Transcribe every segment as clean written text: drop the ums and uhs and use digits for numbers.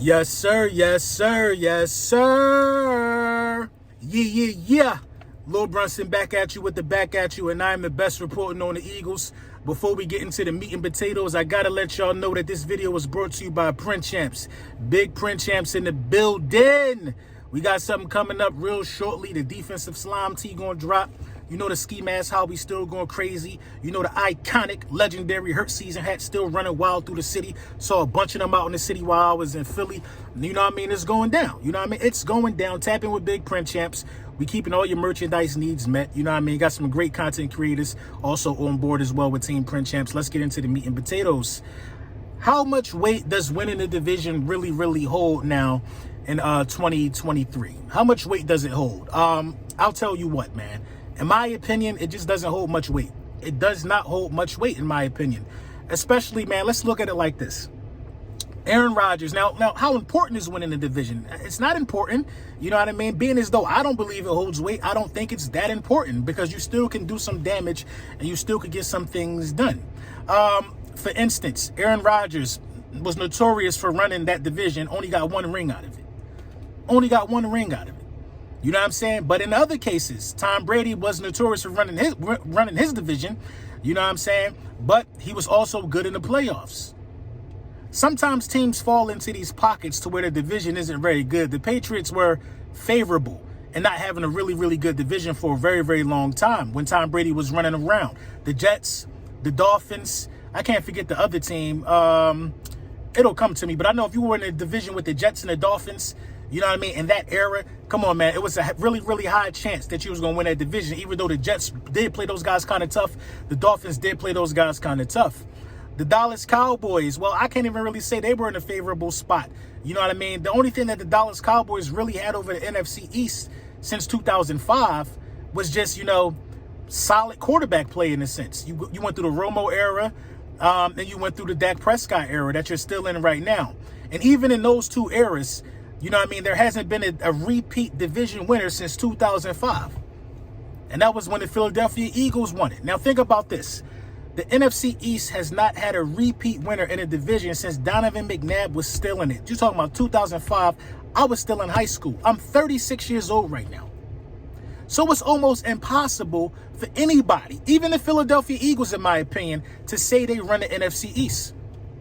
Yes, sir. Yes, sir. Yes, sir. Yeah. Lil Brunson back at you with the back at you, and I'm the best reporting on the Eagles. Before we get into the meat and potatoes, I gotta let y'all know that this video was brought to you by Print Champs. Big Print Champs in the building. We got something coming up real shortly. The defensive slime tee gonna drop. You know the ski mask, how we still going crazy. You know the iconic, legendary Hurt Season hat still running wild through the city. Saw a bunch of them out in the city while I was in Philly. You know what I mean? It's going down. You know what I mean? It's going down. Tap in with Big Print Champs. We keeping all your merchandise needs met. You know what I mean? Got some great content creators also on board as well with Team Print Champs. Let's get into the meat and potatoes. How much weight does winning the division really hold now in 2023? How much weight does it hold? I'll tell you what, man. In my opinion, it just doesn't hold much weight. It does not hold much weight, in my opinion. Especially, man, let's look at it like this. Aaron Rodgers. Now, how important is winning the division? It's not important. You know what I mean? Being as though I don't believe it holds weight, I don't think it's that important because you still can do some damage and you still could get some things done. For instance, Aaron Rodgers was notorious for running that division, only got one ring out of it. Only got one ring out of it. You know what I'm saying? But in other cases, Tom Brady was notorious for running his division. You know what I'm saying? But he was also good in the playoffs. Sometimes teams fall into these pockets to where the division isn't very good. The Patriots were favorable in not having a really good division for a very long time when Tom Brady was running around. The Jets, the Dolphins, I can't forget the other team. It'll come to me. But I know if you were in a division with the Jets and the Dolphins, you know what I mean? In that era, come on, man. It was a really high chance that you was going to win that division, even though the Jets did play those guys kind of tough. The Dolphins did play those guys kind of tough. The Dallas Cowboys, well, I can't even really say they were in a favorable spot. You know what I mean? The only thing that the Dallas Cowboys really had over the NFC East since 2005 was just, you know, solid quarterback play in a sense. You went through the Romo era, and you went through the Dak Prescott era that you're still in right now. And even in those two eras, you know what I mean? There hasn't been a repeat division winner since 2005. And that was when the Philadelphia Eagles won it. Now think about this. The NFC East has not had a repeat winner in a division since Donovan McNabb was still in it. You're talking about 2005. I was still in high school. I'm 36 years old right now. So it's almost impossible for anybody, even the Philadelphia Eagles, in my opinion, to say they run the NFC East.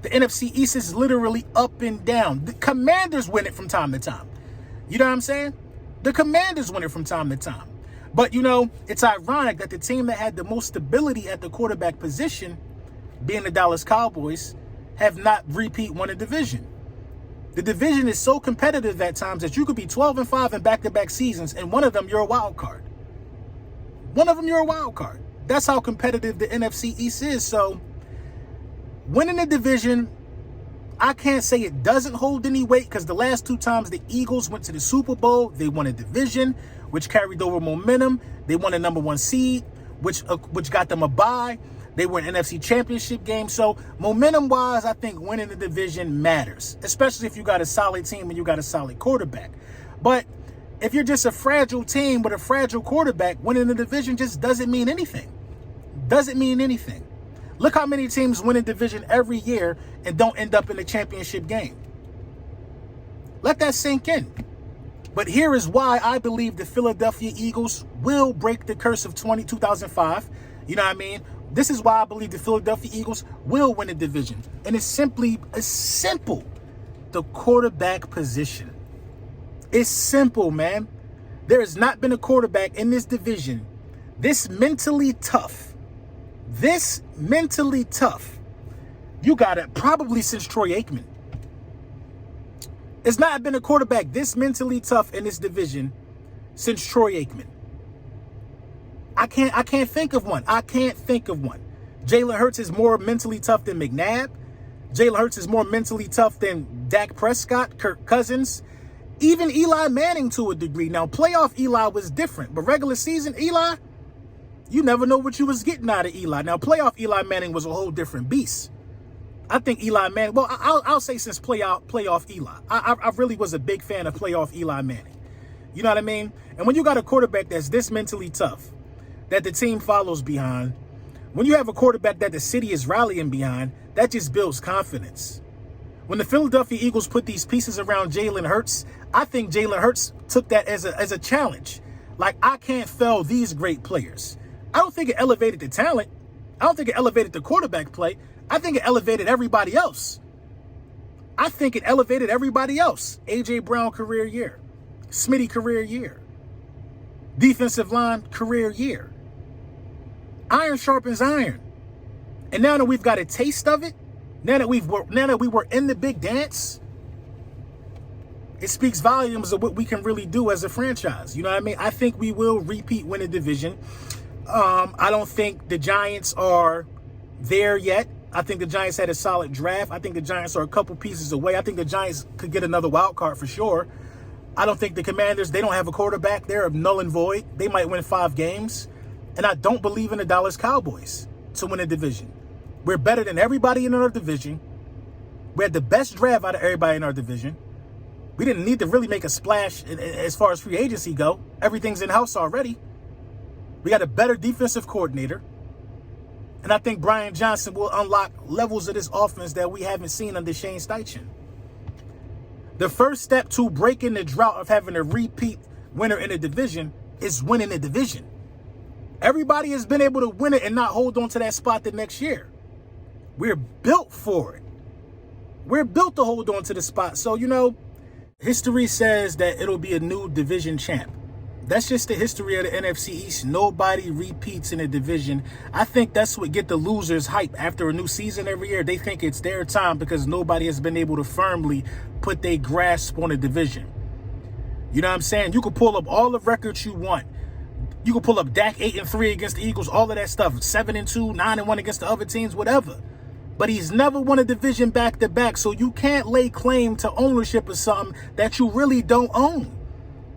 The NFC East is literally up and down. The Commanders win it from time to time. You know what I'm saying? The Commanders win it from time to time. But, you know, it's ironic that the team that had the most stability at the quarterback position, being the Dallas Cowboys, have not repeat won a division. The division is so competitive at times that you could be 12-5 in back-to-back seasons, and one of them you're a wild card. One of them you're a wild card. That's how competitive the NFC East is. So winning the division, I can't say it doesn't hold any weight because the last two times the Eagles went to the Super Bowl, they won a division, which carried over momentum. They won a #1 seed, which got them a bye. They were an NFC Championship game. So momentum-wise, I think winning the division matters, especially if you got a solid team and you got a solid quarterback. But if you're just a fragile team with a fragile quarterback, winning the division just doesn't mean anything. Doesn't mean anything. Look how many teams win a division every year and don't end up in the championship game. Let that sink in. But here is why I believe the Philadelphia Eagles will break the curse of 2005. You know what I mean? This is why I believe the Philadelphia Eagles will win the division. And it's simple. The quarterback position. It's simple, man. There has not been a quarterback in this division this mentally tough. You got it probably since Troy Aikman. It's not been a quarterback this mentally tough in this division since Troy Aikman. I can't think of one. Jalen Hurts is more mentally tough than McNabb. Jalen Hurts is more mentally tough than Dak Prescott, Kirk Cousins, even Eli Manning to a degree. Now, playoff Eli was different, but regular season Eli, you never know what you was getting out of Eli. Now, playoff Eli Manning was a whole different beast. I think Eli Manning, well, I'll say since playoff Eli. I really was a big fan of playoff Eli Manning. You know what I mean? And when you got a quarterback that's this mentally tough, that the team follows behind, when you have a quarterback that the city is rallying behind, that just builds confidence. When the Philadelphia Eagles put these pieces around Jalen Hurts, I think Jalen Hurts took that as a challenge. Like, I can't fail these great players. I don't think it elevated the talent. I don't think it elevated the quarterback play. I think it elevated everybody else. A.J. Brown career year. Smitty career year. Defensive line career year. Iron sharpens iron. And now that we've got a taste of it, now that we were in the big dance, it speaks volumes of what we can really do as a franchise. You know what I mean? I think we will repeat win a division. I don't think the Giants are there yet. I think the Giants had a solid draft. I think the Giants are a couple pieces away. I think the Giants could get another wild card for sure. I don't think the Commanders, they don't have a quarterback. They're null and void. They might win 5 games. And I don't believe in the Dallas Cowboys to win a division. We're better than everybody in our division. We had the best draft out of everybody in our division. We didn't need to really make a splash as far as free agency go. Everything's in-house already. We got a better defensive coordinator. And I think Brian Johnson will unlock levels of this offense that we haven't seen under Shane Steichen. The first step to breaking the drought of having a repeat winner in a division is winning the division. Everybody has been able to win it and not hold on to that spot the next year. We're built for it. We're built to hold on to the spot. So, you know, history says that it'll be a new division champ. That's just the history of the NFC East. Nobody repeats in a division. I think that's what get the losers hype after a new season every year. They think it's their time because nobody has been able to firmly put their grasp on a division. You know what I'm saying? You can pull up all the records you want. You can pull up Dak 8-3 against the Eagles, all of that stuff. 7-2, 9-1 against the other teams, whatever. But he's never won a division back-to-back, so you can't lay claim to ownership of something that you really don't own.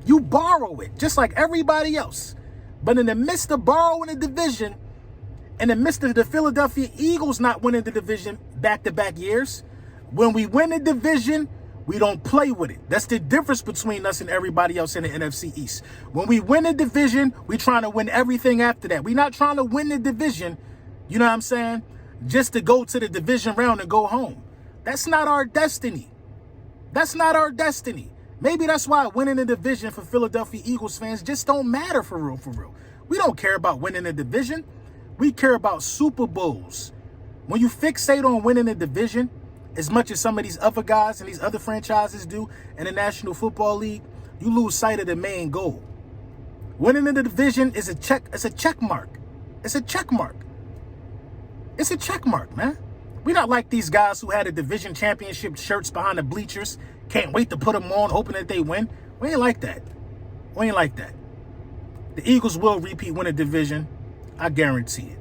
You borrow it, just like everybody else. But in the midst of borrowing a division, in the midst of the Philadelphia Eagles not winning the division back-to-back years, when we win a division, we don't play with it. That's the difference between us and everybody else in the NFC East. When we win a division, we're trying to win everything after that. We're not trying to win the division, you know what I'm saying, just to go to the division round and go home. That's not our destiny. That's not our destiny. Maybe that's why winning the division for Philadelphia Eagles fans just don't matter for real, for real. We don't care about winning the division. We care about Super Bowls. When you fixate on winning the division, as much as some of these other guys and these other franchises do in the National Football League, you lose sight of the main goal. Winning the division is a check. It's a check mark. It's a check mark. It's a check mark, man. We're not like these guys who had a division championship shirts behind the bleachers. Can't wait to put them on, hoping that they win. We ain't like that. We ain't like that. The Eagles will repeat win a division. I guarantee it.